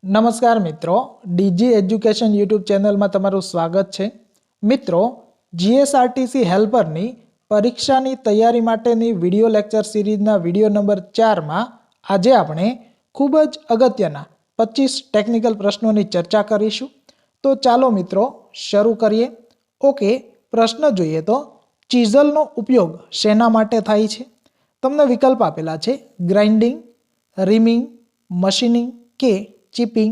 નમસ્કાર મિત્રો, DG education YouTube ચેનલમાં તમારું સ્વાગત છે। મિત્રો, જીએસઆરટીસી હેલ્પરની પરીક્ષાની તૈયારી માટેની વિડિયો લેક્ચર સિરીઝના વિડિયો નંબર 4માં આજે આપણે ખૂબ જ અગત્યના 25 ટેકનિકલ પ્રશ્નોની ચર્ચા કરીશું। તો ચાલો મિત્રો શરૂ કરીએ। ઓકે, પ્રશ્ન જોઈએ તો ચીઝલનો ઉપયોગ શેના માટે થાય છે? તમને વિકલ્પ આપેલા છે ગ્રાઇન્ડિંગ, રીમિંગ, મશીનિંગ કે ચીપિંગ।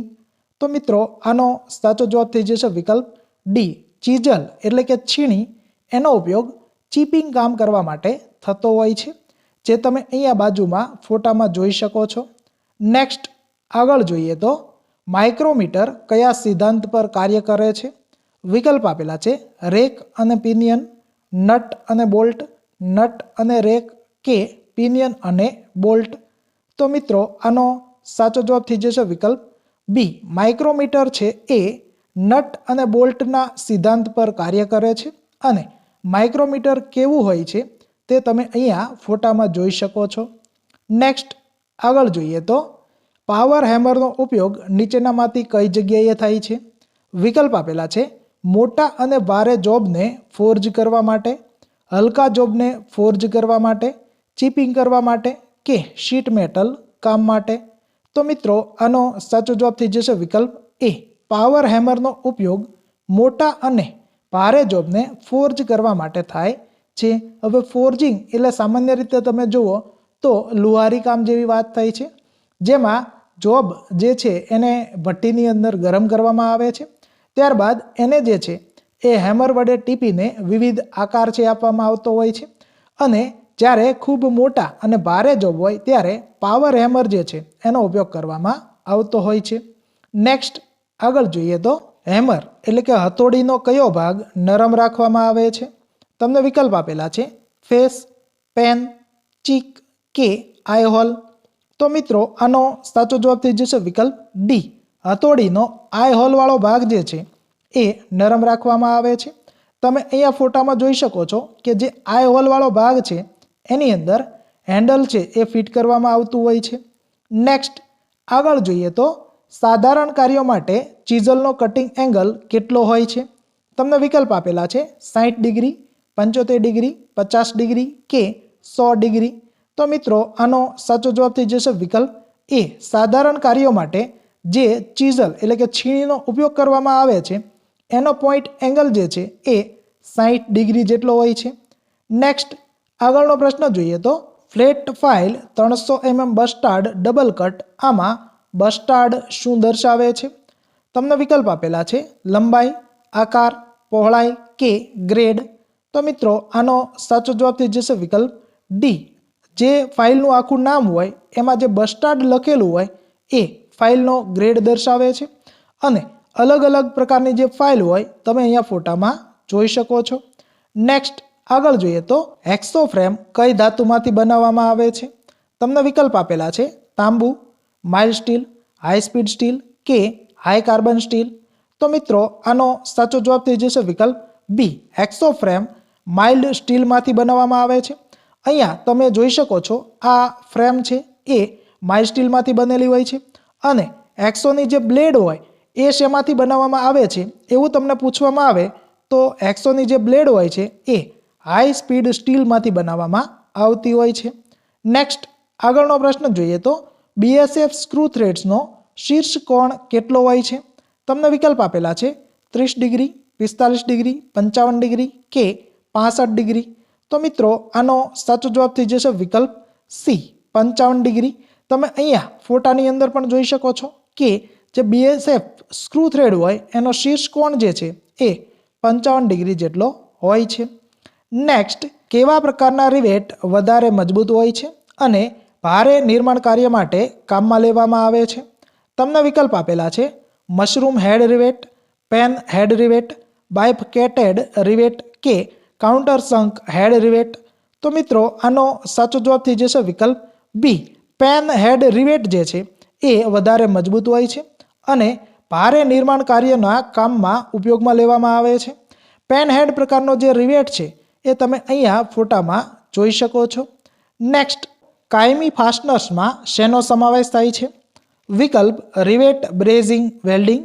તો મિત્રો આનો સાચો જવાબ થઈ જશે વિકલ્પ ડી, ચીઝલ એટલે કે છીણી એનો ઉપયોગ ચીપિંગ કામ કરવા માટે થતો હોય છે, જે તમે અહીંયા બાજુમાં ફોટામાં જોઈ શકો છો। નેક્સ્ટ આગળ જોઈએ તો માઇક્રોમીટર કયા સિદ્ધાંત પર કાર્ય કરે છે? વિકલ્પ આપેલા છે રેક અને પિનિયન, નટ અને બોલ્ટ, નટ અને રેક કે પિનિયન અને બોલ્ટ। તો મિત્રો આનો સાચો જવાબ થઈ જશે વિકલ્પ બી, માઇક્રોમીટર છે એ નટ અને બોલ્ટના સિદ્ધાંત પર કાર્ય કરે છે અને માઇક્રોમીટર કેવું હોય છે તે તમે અહીંયા ફોટામાં જોઈ શકો છો। નેક્સ્ટ આગળ જોઈએ તો પાવર હેમરનો ઉપયોગ નીચેનામાંથી કઈ જગ્યાએ થાય છે? વિકલ્પ આપેલા છે મોટા અને ભારે જોબને ફોર્જ કરવા માટે, હલકા જોબને ફોર્જ કરવા માટે, ચીપિંગ કરવા માટે કે શીટ મેટલ કામ માટે। તો મિત્રો આનો સાચો જવાબ થઈ જશે વિકલ્પ એ, પાવર હેમરનો ઉપયોગ મોટા અને ભારે જોબને ફોર્જ કરવા માટે થાય છે। હવે ફોર્જિંગ એટલે સામાન્ય રીતે તમે જુઓ તો લુહારી કામ જેવી વાત થાય છે, જેમાં જોબ જે છે એને ભઠ્ઠીની અંદર ગરમ કરવામાં આવે છે, ત્યારબાદ એને જે છે એ હેમર વડે ટીપીને વિવિધ આકાર છે આપવામાં આવતો હોય છે અને જ્યારે ખૂબ મોટા અને ભારે જોબ હોય ત્યારે પાવર હેમર જે છે એનો ઉપયોગ કરવામાં આવતો હોય છે। નેક્સ્ટ આગળ જોઈએ તો હેમર એટલે કે હથોડીનો કયો ભાગ નરમ રાખવામાં આવે છે? તમને વિકલ્પ આપેલા છે ફેસ, પેન, ચીક કે આઈ હોલ। તો મિત્રો આનો સાચો જવાબ થઈ જશે વિકલ્પ ડી, હથોડીનો આઈ હોલ વાળો ભાગ જે છે એ નરમ રાખવામાં આવે છે। તમે અહીંયા ફોટામાં જોઈ શકો છો કે જે આઈ હોલ વાળો ભાગ છે એની અંદર હેન્ડલ છે એ ફિટ કરવામાં આવતું હોય છે। નેક્સ્ટ આગળ જોઈએ તો સાધારણ કાર્યો માટે ચીઝલનો કટિંગ એંગલ કેટલો હોય છે? તમને વિકલ્પ આપેલા છે 60 ડિગ્રી, 75 ડિગ્રી, 50 ડિગ્રી કે 100 ડિગ્રી। તો મિત્રો આનો સાચો જવાબ થઈ જશે વિકલ્પ એ, સાધારણ કાર્યો માટે જે ચીઝલ એટલે કે છીણીનો ઉપયોગ કરવામાં આવે છે એનો પોઈન્ટ એંગલ જે છે એ 60 ડિગ્રી જેટલો હોય છે। નેક્સ્ટ આગળનો પ્રશ્ન જોઈએ તો flat file 300 mm bastard double cut, આમાં બસ્ટાર્ડ શું દર્શાવે છે? તમને વિકલ્પ આપેલા છે લંબાઈ, આકાર, પહોળાઈ કે ગ્રેડ। તો મિત્રો આનો સાચો જવાબ થઈ જશે વિકલ્પ ડી, જે ફાઇલનું આખું નામ હોય એમાં જે બસ્ટાર્ડ લખેલું હોય એ ફાઇલનો ગ્રેડ દર્શાવે છે અને અલગ અલગ પ્રકારની જે ફાઇલ હોય તમે અહીંયા ફોટામાં જોઈ શકો છો। નેક્સ્ટ આગળ જોઈએ તો હેક્સો ફ્રેમ કઈ ધાતુમાંથી બનાવવામાં આવે છે? તમને વિકલ્પ આપેલા છે તાંબુ, mild steel, high speed steel કે હાઈ કાર્બન સ્ટીલ। તો મિત્રો આનો સાચો જવાબ થઈ જશે વિકલ્પ બી, હેક્સો ફ્રેમ માઇલ્ડ સ્ટીલમાંથી બનાવવામાં આવે છે। અહીંયા તમે જોઈ શકો છો આ ફ્રેમ છે એ માઇલ્ડ સ્ટીલમાંથી બનેલી હોય છે અને હેક્સોની જે બ્લેડ હોય એ શેમાંથી બનાવવામાં આવે છે એવું તમને પૂછવામાં આવે તો હેક્સોની જે બ્લેડ હોય છે એ હાઈ સ્પીડ સ્ટીલમાંથી બનાવવામાં આવતી હોય છે। નેક્સ્ટ આગળનો પ્રશ્ન જોઈએ તો બીએસએફ સ્ક્રૂ થ્રેડ્સનો શીર્ષ કોણ કેટલો હોય છે? તમને વિકલ્પ આપેલા છે 30 ડિગ્રી, 45 ડિગ્રી, 55 ડિગ્રી કે 65 ડિગ્રી। તો મિત્રો આનો સાચો જવાબ થઈ જશે વિકલ્પ સી, 55 ડિગ્રી। તમે અહીંયા ફોટાની અંદર પણ જોઈ શકો છો કે જે બીએસએફ સ્ક્રૂ થ્રેડ હોય એનો શીર્ષ કોણ જે છે એ 55 ડિગ્રી જેટલો હોય છે। નેક્સ્ટ કેવા પ્રકારના રિવેટ વધારે મજબૂત હોય છે અને ભારે નિર્માણ કાર્ય માટે કામમાં લેવામાં આવે છે? તમને વિકલ્પ આપેલા છે mushroom head rivet, pan head rivet, bifurcated rivet કે કાઉન્ટર સંક હેડ રિવેટ। તો મિત્રો આનો સાચો જવાબ થઈ જશે વિકલ્પ બી, પેન હેડ રિવેટ જે છે એ વધારે મજબૂત હોય છે અને ભારે નિર્માણ કાર્યના કામમાં ઉપયોગમાં લેવામાં આવે છે। પેન હેડ પ્રકારનો જે રિવેટ છે એ તમે અહીંયા ફોટામાં જોઈ શકો છો। નેક્સ્ટ કાયમી ફાસ્ટનર્સમાં શેનો સમાવેશ થાય છે? વિકલ્પ rivet, brazing, welding,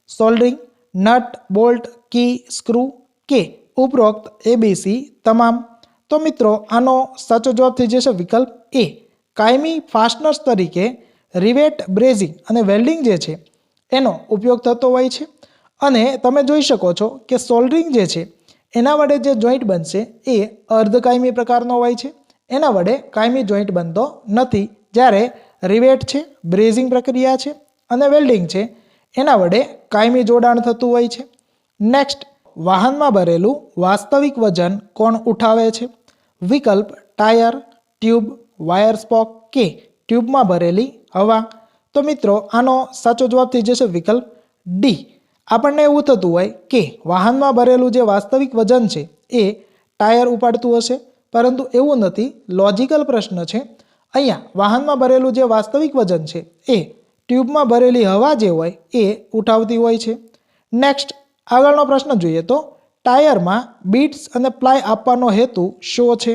soldering, nut, bolt, key, screw કે ઉપરોક્ત ABC તમામ. તો મિત્રો આનો સાચો જવાબ થઈ જશે વિકલ્પ એ. કાયમી ફાસ્ટનર્સ તરીકે રિવેટ, બ્રેઝિંગ અને વેલ્ડિંગ જે છે એનો ઉપયોગ થતો હોય છે. અને તમે જોઈ શકો છો કે સોલ્ડરિંગ જે છે એના વડે જે જોઈન્ટ બનશે એ અર્ધકાયમી પ્રકારનો હોય છે, એના વડે કાયમી જોઈન્ટ બનતો નથી. જ્યારે રિવેટ છે, બ્રેઝિંગ પ્રક્રિયા છે અને વેલ્ડિંગ છે એના વડે કાયમી જોડાણ થતું હોય છે. નેક્સ્ટ, વાહનમાં ભરેલું વાસ્તવિક વજન કોણ ઉઠાવે છે? વિકલ્પ ટાયર, ટ્યુબ, વાયર સ્પોક કે ટ્યુબમાં ભરેલી હવા. તો મિત્રો આનો સાચો જવાબ થઈ જશે વિકલ્પ ડી. આપણને એવું થતું હોય કે વાહનમાં ભરેલું જે વાસ્તવિક વજન છે એ ટાયર ઉપાડતું હશે, પરંતુ એવું નથી. લોજિકલ પ્રશ્ન છે. અહીંયા વાહનમાં ભરેલું જે વાસ્તવિક વજન છે એ ટ્યુબમાં ભરેલી હવા જે હોય એ ઉઠાવતી હોય છે. નેક્સ્ટ, આગળનો પ્રશ્ન જોઈએ તો ટાયરમાં બીટ્સ અને પ્લાય આપવાનો હેતુ શો છે?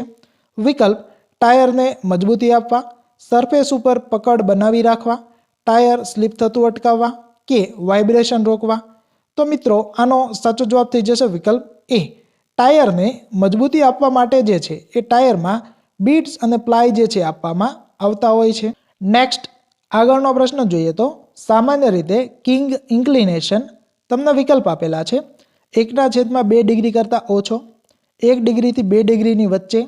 વિકલ્પ ટાયરને મજબૂતી આપવા, સરફેસ ઉપર પકડ બનાવી રાખવા, ટાયર સ્લીપ થતું અટકાવવા કે વાઇબ્રેશન રોકવા. તો મિત્રો આનો સાચો જવાબ થઈ જશે વિકલ્પ એ. ટાયરને મજબૂતી આપવા માટે જે છે એ ટાયરમાં બીટ્સ અને પ્લાય જે છે આપવામાં આવતા હોય છે. નેક્સ્ટ, આગળનો પ્રશ્ન જોઈએ તો સામાન્ય રીતે કિંગ ઇન્ક્લિનેશન તમને વિકલ્પ આપેલા છે. 1/2 ડિગ્રી કરતાં ઓછો, 1 ડિગ્રીથી 2 ડિગ્રીની વચ્ચે,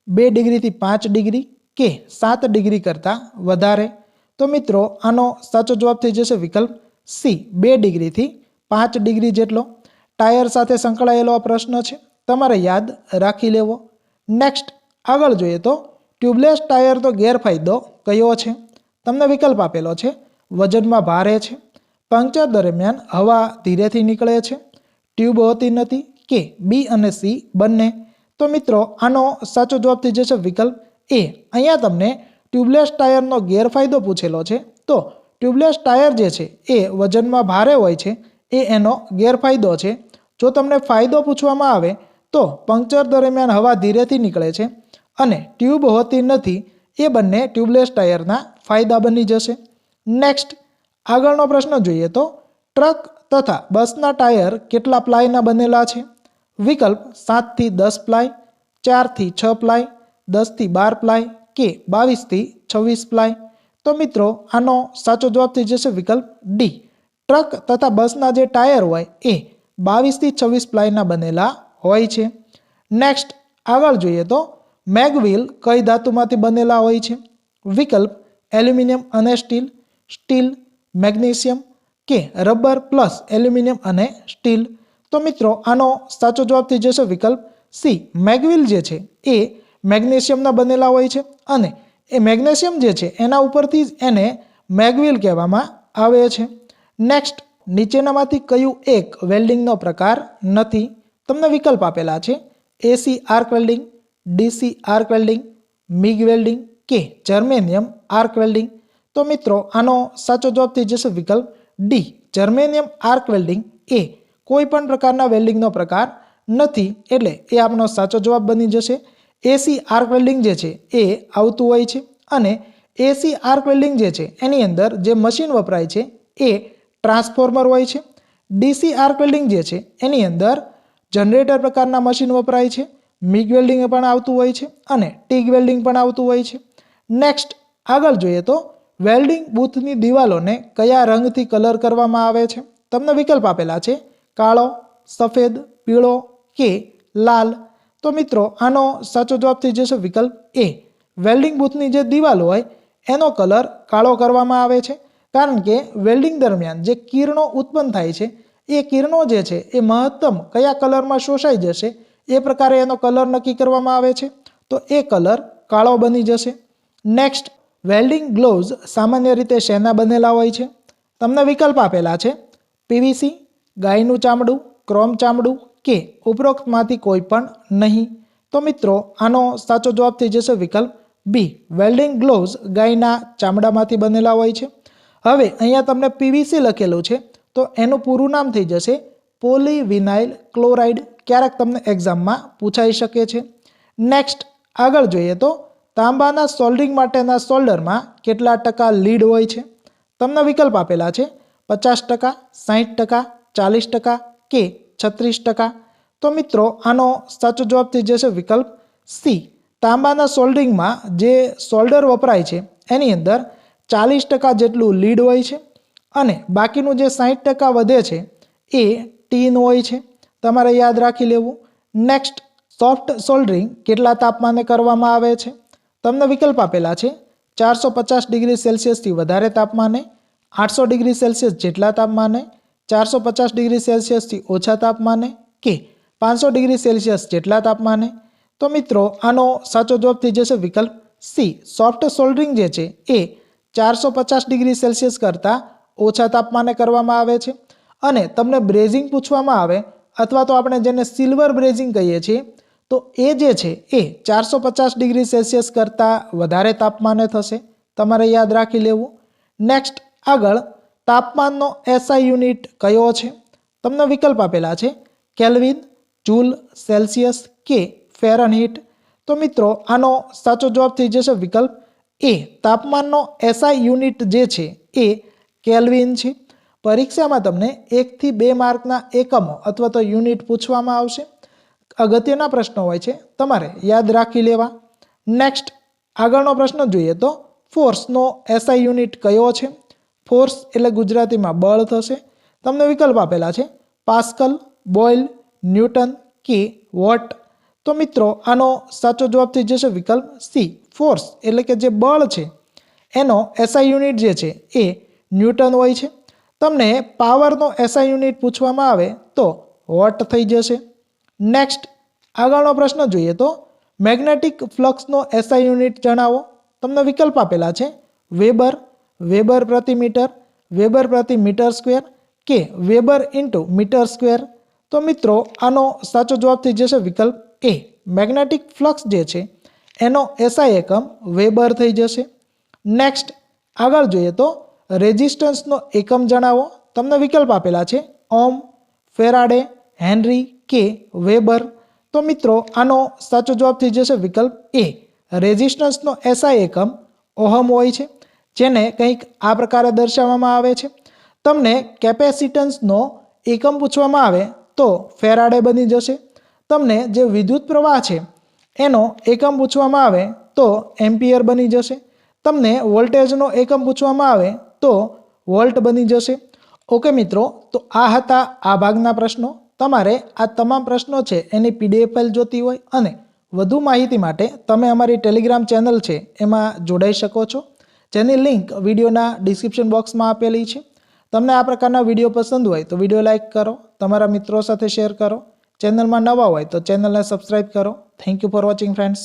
2 ડિગ્રીથી 5 ડિગ્રી કે 7 ડિગ્રી કરતાં વધારે. તો મિત્રો આનો સાચો જવાબ થઈ જશે વિકલ્પ સી, 2 ડિગ્રીથી 5 ડિગ્રી જેટલો. ટાયર સાથે સંકળાયેલો આ પ્રશ્ન છે, તમારે યાદ રાખી લેવો. નેક્સ્ટ, આગળ જોઈએ તો ટ્યુબલેસ ટાયર તો ગેરફાયદો કયો છે? તમને વિકલ્પ આપેલો છે. વજનમાં ભારે છે, પંક્ચર દરમિયાન હવા ધીરેથી નીકળે છે, ટ્યુબ હોતી નથી કે બી અને સી બંને. તો મિત્રો આનો સાચો જવાબ થઈ જશે વિકલ્પ એ. અહીંયા તમને ટ્યુબલેસ ટાયરનો ગેરફાયદો પૂછેલો છે. તો ટ્યુબલેસ ટાયર જે છે એ વજનમાં ભારે હોય છે, એ એનો ગેરફાયદો છે. જો તમને ફાયદો પૂછવામાં આવે તો પંક્ચર દરમિયાન હવા ધીરેથી નીકળે છે અને ટ્યુબ હોતી નથી, એ બંને ટ્યુબલેસ ટાયરના ફાયદા બની જશે. નેક્સ્ટ, આગળનો પ્રશ્ન જોઈએ તો ટ્રક તથા બસના ટાયર કેટલા પ્લાયના બનેલા છે? વિકલ્પ 7 થી 10 પ્લાય, 4 થી 6 પ્લાય, 10 થી 12 પ્લાય કે 22 થી 26 પ્લાય. તો મિત્રો આનો સાચો જવાબ થઈ જશે વિકલ્પ ડી. ટ્રક તથા બસના જે ટાયર હોય એ 22 થી 26 પ્લાયના બનેલા હોય છે. નેક્સ્ટ, આગળ જોઈએ તો મેગવ્હીલ કઈ ધાતુમાંથી બનેલા હોય છે? વિકલ્પ એલ્યુમિનિયમ અને સ્ટીલ, સ્ટીલ, મેગ્નેશિયમ કે રબર પ્લસ એલ્યુમિનિયમ અને સ્ટીલ. તો મિત્રો આનો સાચો જવાબ થઈ જશે વિકલ્પ સી. મેગવ્હીલ જે છે એ મેગ્નેશિયમના બનેલા હોય છે અને એ મેગ્નેશિયમ જે છે એના ઉપરથી જ એને મેગવ્હીલ કહેવામાં આવે છે. નેક્સ્ટ, નીચેનામાંથી કયું એક વેલ્ડિંગનો પ્રકાર નથી? તમને વિકલ્પ આપેલા છે. AC arc welding, DC arc welding, MIG welding કે જર્મેનિયમ આર્ક વેલ્ડિંગ. તો મિત્રો આનો સાચો જવાબ થઈ જશે વિકલ્પ ડી. જર્મેનિયમ આર્ક વેલ્ડિંગ એ કોઈ પણ પ્રકારના વેલ્ડિંગનો પ્રકાર નથી, એટલે એ આપણો સાચો જવાબ બની જશે. એસી આર્ક વેલ્ડિંગ જે છે એ આવતું હોય છે અને એસી આર્ક વેલ્ડિંગ જે છે એની અંદર જે મશીન વપરાય છે એ ટ્રાન્સફોર્મર હોય છે. ડીસી આર્ક વેલ્ડિંગ જે છે એની અંદર જનરેટર પ્રકારના મશીન વપરાય છે. મિગ વેલ્ડિંગ પણ આવતું હોય છે અને ટીગ વેલ્ડિંગ પણ આવતું હોય છે. નેક્સ્ટ, આગળ જોઈએ તો વેલ્ડિંગ બૂથની દિવાલોને કયા રંગથી કલર કરવામાં આવે છે? તમને વિકલ્પ આપેલા છે. કાળો, સફેદ, પીળો કે લાલ. તો મિત્રો આનો સાચો જવાબ થઈ જશે વિકલ્પ એ. વેલ્ડિંગ બૂથની જે દિવાલ હોય એનો કલર કાળો કરવામાં આવે છે, કારણ કે વેલ્ડિંગ દરમિયાન જે કિરણો ઉત્પન્ન થાય છે એ કિરણો જે છે એ મહત્તમ કયા કલરમાં શોષાઈ જશે એ પ્રકારે એનો કલર નક્કી કરવામાં આવે છે. તો એ કલર કાળો બની જશે. નેક્સ્ટ, વેલ્ડિંગ ગ્લોવ્સ સામાન્ય રીતે શેના બનેલા હોય છે? તમને વિકલ્પ આપેલા છે. પીવીસી, ગાયનું ચામડું, ક્રોમ ચામડું કે ઉપરોક્તમાંથી કોઈ પણ નહીં. તો મિત્રો આનો સાચો જવાબ થઈ જશે વિકલ્પ બી. વેલ્ડિંગ ગ્લોવ્સ ગાયના ચામડામાંથી બનેલા હોય છે. હવે અહીંયા તમને પીવીસી લખેલું છે, તો એનું પૂરું નામ થઈ જશે પોલીવિનાઇલ ક્લોરાઇડ. ક્યારેક તમને એક્ઝામમાં પૂછાઈ શકે છે. નેક્સ્ટ, આગળ જોઈએ તો તાંબાના સોલ્ડરિંગ માટેના સોલ્ડરમાં કેટલા ટકા લીડ હોય છે? તમને વિકલ્પ આપેલા છે 50%, 60%, 40% કે 36%. તો મિત્રો આનો સાચો જવાબ થઈ જશે વિકલ્પ સી. તાંબાના સોલ્ડરિંગમાં જે સોલ્ડર વપરાય છે એની અંદર 40% જેટલું લીડ હોય છે અને બાકીનું જે 60% વધે છે એ ટીન હોય છે. તમારે યાદ રાખી લેવું. નેક્સ્ટ, સોફ્ટ સોલ્ડરિંગ કેટલા તાપમાને કરવામાં આવે છે? તમને વિકલ્પ આપેલા છે 450°C થી વધારે તાપમાને, 800°C જેટલા તાપમાને, 450°C થી ઓછા તાપમાને કે 500°C જેટલા તાપમાને. તો મિત્રો આનો સાચો જવાબ થઈ જશે વિકલ્પ સી. સોફ્ટ સોલ્ડરિંગ જે છે એ 450°C કરતાં ઓછા તાપમાને કરવામાં આવે છે. અને તમને બ્રેઝિંગ પૂછવામાં આવે અથવા તો આપણે જેને સિલ્વર બ્રેઝિંગ કહીએ છીએ તો એ જે છે એ 450°C કરતાં વધારે તાપમાને થશે. તમારે યાદ રાખી લેવું. નેક્સ્ટ, આગળ તાપમાનનો એસઆઈ યુનિટ કયો છે? તમને વિકલ્પ આપેલા છે કેલ્વિન, જૂલ, સેલ્સિયસ કે ફેરનહીટ. તો મિત્રો આનો સાચો જવાબ થઈ જશે વિકલ્પ એ. તાપમાનનો એસઆઈ યુનિટ જે છે એ કેલ્વિન છે. પરીક્ષામાં તમને 1 થી 2 માર્કના એકમો અથવા તો યુનિટ પૂછવામાં આવશે. અગત્યના પ્રશ્નો હોય છે, તમારે યાદ રાખી લેવા. નેક્સ્ટ, આગળનો પ્રશ્ન જોઈએ તો ફોર્સનો એસઆઈ યુનિટ કયો છે? ફોર્સ એટલે ગુજરાતીમાં બળ થશે. તમને વિકલ્પ આપેલા છે પાસ્કલ, બોઇલ, ન્યૂટન કે વોટ. તો મિત્રો આનો સાચો જવાબ થઈ જશે વિકલ્પ સી. ફોર્સ એટલે કે જે બળ છે એનો એસઆઈ યુનિટ જે છે એ ન્યૂટન હોય છે. તમને પાવરનો એસઆઈ યુનિટ પૂછવામાં આવે તો વોટ થઈ જશે. નેક્સ્ટ, આગળનો પ્રશ્ન જોઈએ તો મેગ્નેટિક ફ્લક્સનો એસઆઈ યુનિટ જણાવો. તમને વિકલ્પ આપેલા છે વેબર, વેબર પ્રતિ મીટર, વેબર પ્રતિ મીટર સ્ક્વેર કે વેબર ઇન્ટુ મીટર સ્ક્વેર. તો મિત્રો આનો સાચો જવાબ થઈ જશે વિકલ્પ એ. મેગ્નેટિક ફ્લક્સ જે છે એનો એસઆઈ એકમ વેબર થઈ જશે. નેક્સ્ટ, આગળ જોઈએ તો રેઝિસ્ટન્સનો એકમ જણાવો. તમને વિકલ્પ આપેલા છે ઓમ, ફેરાડે, હેનરી કે વેબર. તો મિત્રો આનો સાચો જવાબ થઈ જશે વિકલ્પ એ. રેઝિસ્ટન્સનો એસઆઈ એકમ ઓહમ હોય છે, જેને કંઈક આ પ્રકારે દર્શાવવામાં આવે છે. તમને કેપેસિટન્સનો એકમ પૂછવામાં આવે તો ફેરાડે બની જશે. તમને જે વિદ્યુત પ્રવાહ છે એનો એકમ પૂછવામાં આવે તો એમ્પિયર બની જશે. તમને વોલ્ટેજનો એકમ પૂછવામાં આવે તો વોલ્ટ બની જશે. ઓકે મિત્રો, તો આ હતા આ ભાગના પ્રશ્નો. તમારે આ તમામ પ્રશ્નો છે એની PDF ફાઇલ જોતી હોય અને વધુ માહિતી માટે તમે અમારી ટેલિગ્રામ ચેનલ છે એમાં જોડાઈ શકો છો, જેની લિંક વિડીયોના ડિસ્ક્રિપ્શન બોક્સમાં આપેલી છે. તમને આ પ્રકારના વિડીયો પસંદ હોય તો વિડીયો લાઇક કરો, તમારા મિત્રો સાથે શેર કરો. ચેનલમાં નવા હોય તો ચેનલને સબસ્ક્રાઇબ કરો. Thank you for watching friends.